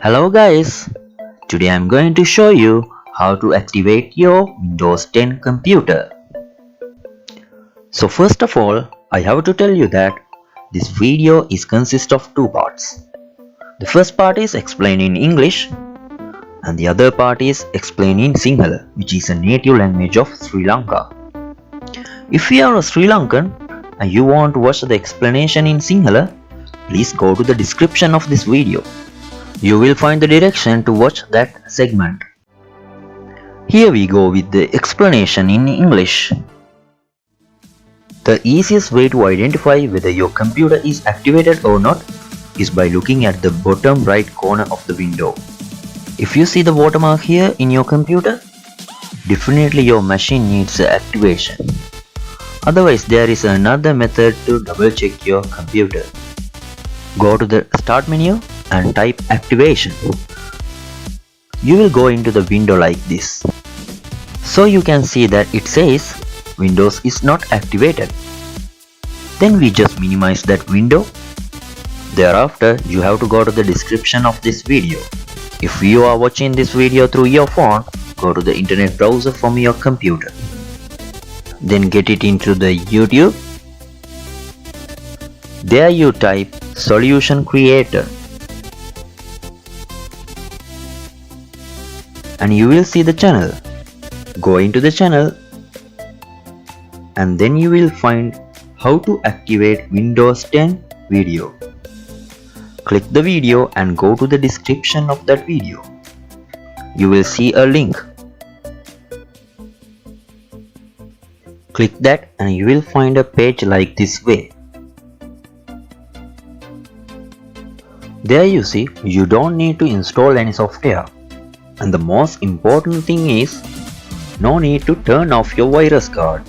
Hello guys, today I'm going to show you how to activate your Windows 10 computer. So first of all, I have to tell you that this video is consist of two parts. The first part is explained in English and the other part is explained in Sinhala, which is a native language of Sri Lanka. If you are a Sri Lankan and you want to watch the explanation in Sinhala, please go to the description of this video. You will find the direction to watch that segment. Here we go with the explanation in English. The easiest way to identify whether your computer is activated or not is by looking at the bottom right corner of the window. If you see the watermark here in your computer, definitely your machine needs activation. Otherwise, there is another method to double check your computer. Go to the Start menu and type activation. You will go into the window like this. So you can see that it says Windows is not activated. Then we just minimize that window. Thereafter, you have to go to the description of this video. If you are watching this video through your phone, go to the internet browser from your computer. Then get it into the YouTube. There you type Solution Creator. And you will see the channel. Go into the channel and then you will find how to activate Windows 10 video. Click the video and go to the description of that video. You will see a link. Click that and you will find a page like this way. There you see, you don't need to install any software. And the most important thing is, no need to turn off your virus guard.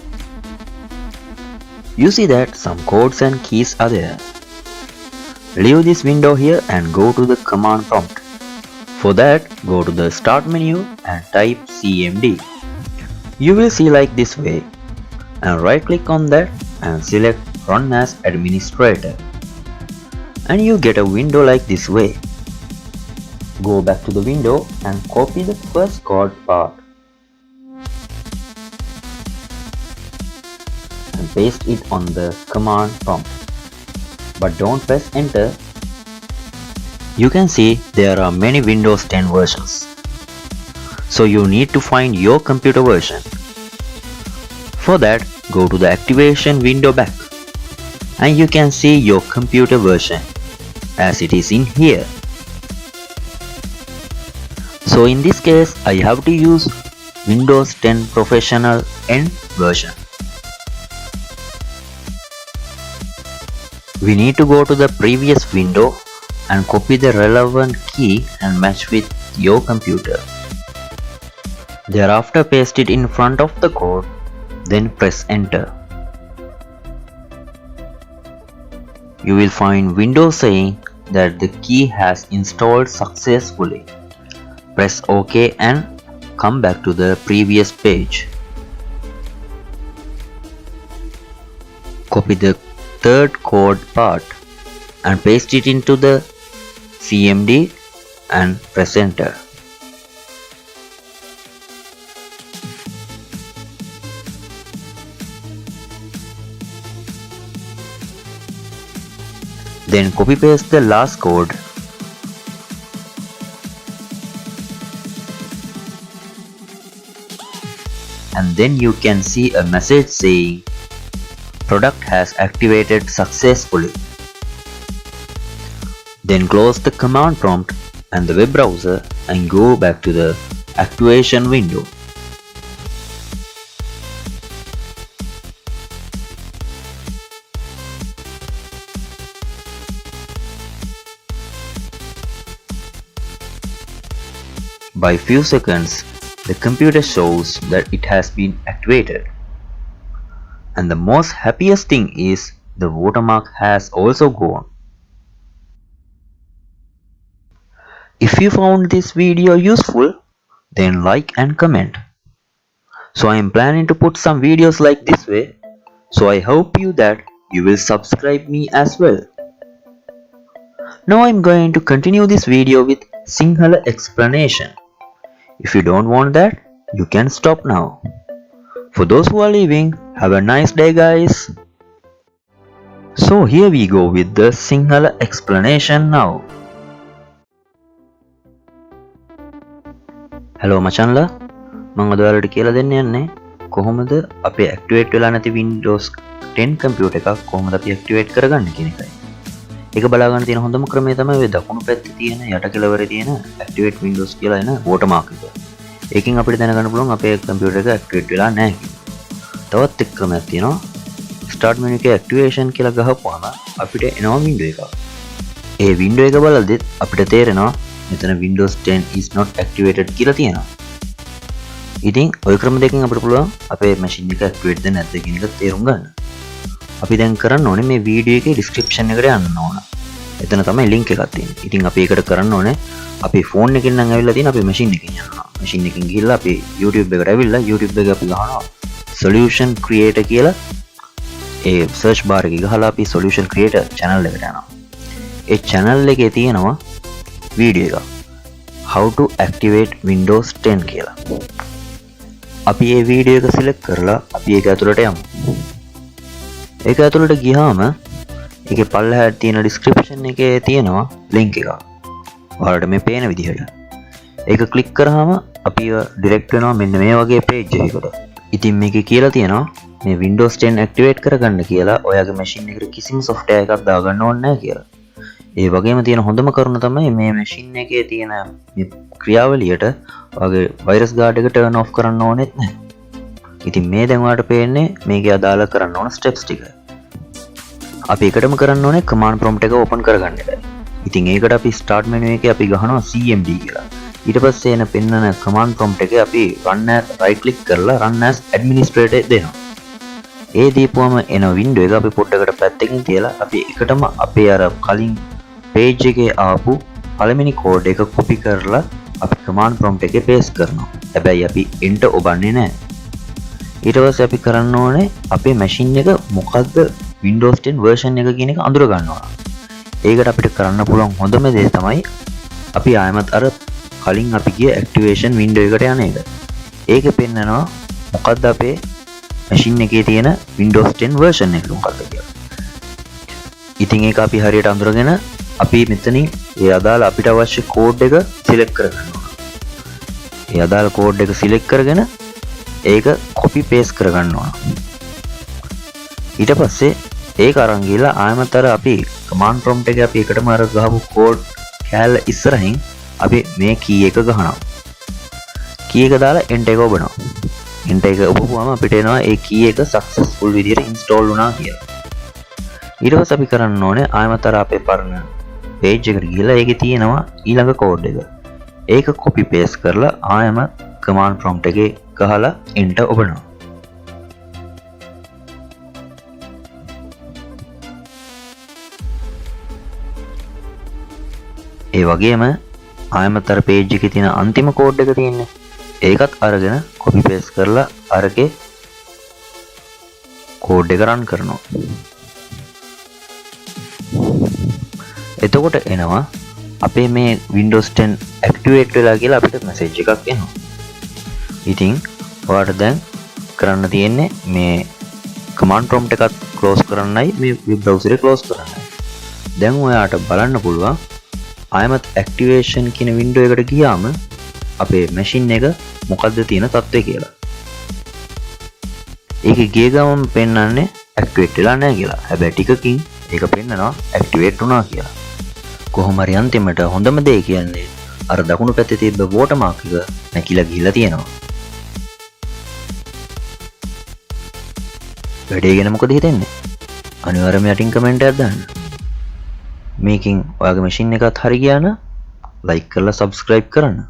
You see that some codes and keys are there. Leave this window here and go to the command prompt. For that, go to the Start menu and type CMD. You will see like this way. And right click on that and select Run as Administrator. And you get a window like this way. Go back to the window and copy the first code part and paste it on the command prompt, but don't press enter. You can see there are many Windows 10 versions, so you need to find your computer version. For that, go to the activation window back and you can see your computer version as it is in here. So in this case, I have to use Windows 10 Professional End version. We need to go to the previous window and copy the relevant key and match with your computer. Thereafter, paste it in front of the code, then press enter. You will find Windows saying that the key has installed successfully. Press OK and come back to the previous page. Copy the third code part and paste it into the CMD and press enter. Then copy paste the last code. And then you can see a message saying product has activated successfully. Then close the command prompt and the web browser and go back to the activation window. By few seconds, the computer shows that it has been activated. And the most happiest thing is the watermark has also gone. If you found this video useful, then like and comment. So I am planning to put some videos like this way, so I hope you that you will subscribe me as well. Now I am going to continue this video with Sinhala explanation. If you don't want that, you can stop now. For those who are leaving, have a nice day, guys. So here we go with the Sinhala explanation now. Hello මචන්ලා, මම අද ඔයාලට කියලා දෙන්න යන්නේ කොහොමද අපේ activate වෙලා නැති Windows 10 කම්පියුටර් එකක් කොහොමද අපි ඇක්ටිවේට් කරගන්නේ කියන එකයි. ඒක බලා ගන්න තියෙන හොඳම ක්‍රමය තමයි ඔය දකුණු පැත්තේ තියෙන යට කෙළවරේ තියෙන ඇක්ටිවේට් Windows කියලා එන watermark එක. ඒකෙන් අපිට දැනගන්න පුළුවන් අපේ කම්පියුටර් එක ඇක්ටිවේට් වෙලා නැහැ කියලා. තවත් එක් ක්‍රමයක් තියෙනවා. ස්ටාර්ට් මෙනු එකේ ඇක්ටිවේෂන් කියලා ගහපුවාම අපිට එනවා වින්ඩෝ එකක්. ඒ වින්ඩෝ එක බලද්දිත් අපිට තේරෙනවා මෙතන Windows 10 is not activated කියලා තියෙනවා. ඉතින් ওই ක්‍රම දෙකෙන් අපිට පුළුවන් අපේ මැෂින් එක ඇක්ටිවේට්ද නැද්ද කියන එක තේරුම් ගන්න. අපි දැන් කරන්න ඕනේ මේ වීඩියෝ එකේ ඩිස්ක්‍රිප්ෂන් එකට යන්න ඕන. එතන තමයි link එකක් තියෙන්නේ. ඉතින් අපි ඒකට කරන්න ඕනේ අපේ ෆෝන් එකෙන් නම් ඇවිල්ලා තියෙන අපේ මැෂින් එකෙන් යනවා. මැෂින් එකෙන් ගිහිල්ලා අපි YouTube එකට ඇවිල්ලා YouTube එක අපි ගහනවා solution creator කියලා. ඒ search bar එකේ ගහලා අපි solution creator channel එකට යනවා. ඒ channel එකේ තියෙනවා වීඩියෝ එක how to activate Windows 10 කියලා. අපි මේ වීඩියෝ එක select කරලා අපි ඒක ඇතුළට යමු. ඒක ඇතුළට ගියාම ඒකේ පල්ලෙහාට තියෙන description එකේ තියෙනවා link එකක්. ඔයාලට මේ පේන විදිහට. ඒක click කරාම අපි direct වෙනවා මෙන්න මේ වගේ page එකකට. ඉතින් මේකේ කියලා තියෙනවා මේ Windows 10 activate කරගන්න කියලා ඔයාගේ machine එකට කිසිම software එකක් දාගන්න ඕනේ නැහැ කියලා. ඒ වගේම තියෙන හොඳම කරුණ තමයි මේ machine එකේ තියෙන මේ ක්‍රියාවලියට ඔයාගේ virus guard එක turn off කරන්න ඕනෙත් නැහැ. ඉතින් මේ දැන් ඔයාලට පේන්නේ මේකේ අදාළ කරන්න ඕන steps ටික. අපි එකටම කරන්න ඕනේ command prompt එක open කරගන්න එකයි. ඉතින් ඒකට අපි start menu එකේ අපි ගහනවා cmd කියලා. ඊට පස්සේ එන පෙන්නන command prompt එකේ අපි run as right click කරලා run as administrator දෙනවා. ඒ දීපුවම එන window එක අපි පොඩ්ඩකට පැත්තකින් තියලා අපි එකටම අපේ අර කලින් page එකේ ආපු පළවෙනි code එක copy කරලා අපි command prompt එකේ paste කරනවා. හැබැයි අපි enter ඔබන්නේ නැහැ. ඊට පස්සේ අපි කරන්න ඕනේ අපේ machine එක මොකද්ද Windows 10 version එක කියන එක අඳුර ගන්නවා. ඒකට අපිට කරන්න පුළුවන් හොඳම දේ තමයි අපි ආයමත් අර කලින් අපි ගිය activation window එකට යන එක. ඒකේ පෙන්නනවා මොකද්ද අපේ machine එකේ තියෙන Windows 10 version එක මොකක්ද කියලා. ඉතින් ඒක අපි හරියට අඳුරගෙන අපි මෙතනින් ඒ අදාළ අපිට අවශ්‍ය code එක select කරගන්නවා. ඒ අදාළ code එක select කරගෙන ඒක copy paste කරගන්න ඕන. ඊට පස්සේ ඒක අරන් ගිහලා ආයමත් අර අපි command prompt එකේ අපි එකටම අර ගහපු code කැල ඉස්සරහින් අපි මේ key එක ගහනවා. key එක දාලා enter එක ඔබනවා. enter එක ඔබපුවාම අපිට එනවා ඒ key එක successful විදිහට install වුණා කියලා. ඊට පස්සේ අපි කරන්න ඕනේ ආයමත් අර අපේ පරණ page එකට ගිහලා ඒකේ තියෙනවා ඊළඟ code එක. ඒක copy paste කරලා ආයම command prompt එකේ ගහලා enter ඔබනවා. ඒ වගේම ආයමත් අර page එකේ තියෙන අන්තිම code එක තියෙන්නේ. ඒකත් අරගෙන copy paste කරලා අරකේ code එක run කරනවා. එතකොට එනවා අපේ මේ Windows 10 activate වෙලා කියලා අපිට message එකක් එනවා. ඉතින් ඔයාලට දැන් කරන්න තියෙන්නේ මේ command prompt එකත් close කරන්නයි මේ web browser එක close කරන්නයි. දැන් ඔයාලට බලන්න පුළුවන් ආයමත් activation කියන window එකට ගියාම අපේ machine එක මොකද්ද තියෙන තත්ත්වය කියලා. ඒකේ ගිය ගමන් පෙන්වන්නේ activate වෙලා නැහැ කියලා. හැබැයි ටිකකින් ඒක පෙන්නනවා activate වුණා කියලා. කොහොම හරි අන්තිමට හොඳම දේ කියන්නේ අර දකුණු පැත්තේ තිබ්බ watermark එක නැකිලා ගිහිලා තියෙනවා. වැඩේ ගැන මොකද හිතෙන්නේ? අනිවාර්යයෙන්ම යටින් කමෙන්ට් එකක් දාන්න. මේකෙන් ඔයාගේ මැෂින් එකත් හරි ගියා නම් like කරලා subscribe කරන්න.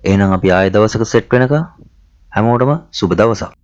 එහෙනම් අපි ආයෙ දවසක සෙට් වෙනකම් හැමෝටම සුබ දවසක්.